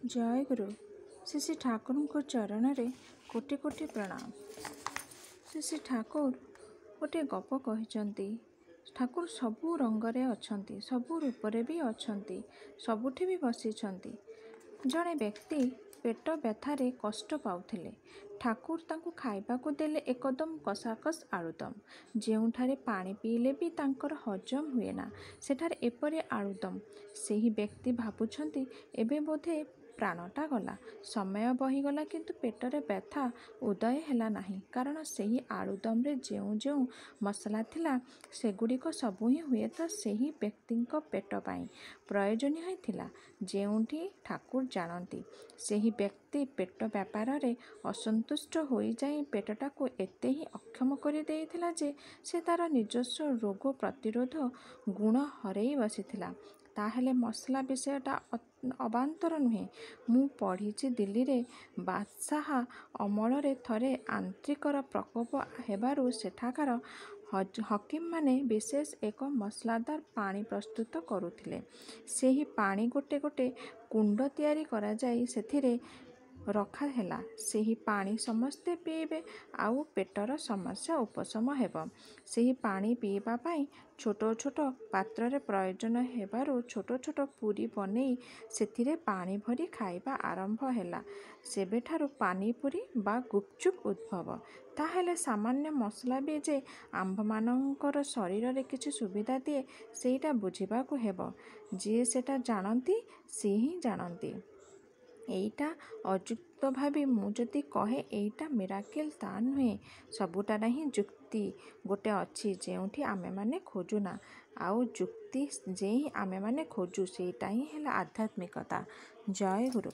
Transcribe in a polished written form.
जय गुरु। श्री श्री ठाकुर को चरण में कोटि कोटि प्रणाम। श्री श्री ठाकुर गोटे गप कहते। ठाकुर सबू रंगरे अछंती, सबू रूपरे भी अछंती, सबुठी भी बसिछंती। जड़े व्यक्ति पेट व्यथारे कष्ट पाउथिले। ठाकुर तांको खाइबाकू देले एकदम कसाकस आलुदम। जेउठारे पानी पीले भी तांकर हजम हुए ना, सेठारे एपरे आलुदम। सेही व्यक्ति भाबुछंती एबे बोधे प्राणटा गला, समय बहीगला, किंतु पेटरे व्यथा उदय हैला नाही। कारण सेही आलुदम जेउ जेउ मसला थिला सेगुड़िक सबु ही हुए तो सेही व्यक्तिंक पेट पाई प्रयोजनीय होइथिला। जेउठी ठाकुर जानती सेही व्यक्ति पेट व्यापार रे असंतुष्ट होई जाई पेटटाको एते ही अक्षम करि देइथिला जे से तार निजस्व रोग प्रतिरोध गुण हरेई बसिथिला। ताहेले मसला विषयटा अबांतर नुहे। मु पढ़ी दिल्ली रे बादशाह अमल रे थरे आंत्रिकर प्रकोप हेबारु सेठाकार हकीम माने विशेष एक मसलादार पानी प्रस्तुत करुथिले। सेही पानी गोटे गोटे कुंड तैयारी करा जाई सेथिरे रखा हैला। सेही पानी समस्ते पीबे आउ पेटर समस्या उपशम हेब। सेही पानी पीबा पाई छोट छोट पात्र रे प्रयोजन हेबारु छोट छोट पूरी बनेई सेथिरे पानी भरी खाइबा आरंभ हैला। सेबेठारु पानीपुरी बा गुपचुप उद्भव। ताहेले सामान्य मसला भी जे आंभ मानकर शरीर रे किछि सुविधा दिए सेटा बुझिबाकू हेब। जे सेटा जानती से ही जानती। एइटा अजुक्त भावी मु जदि कहे एइटा मिराकिल ता नुहे। सबुटार ही जुक्ति गोटे अच्छी जेउठी आमे माने खोजुना, आउ जुक्ति जे ही आमे माने खोजु सेटा ही हैला आध्यात्मिकता। जय गुरु।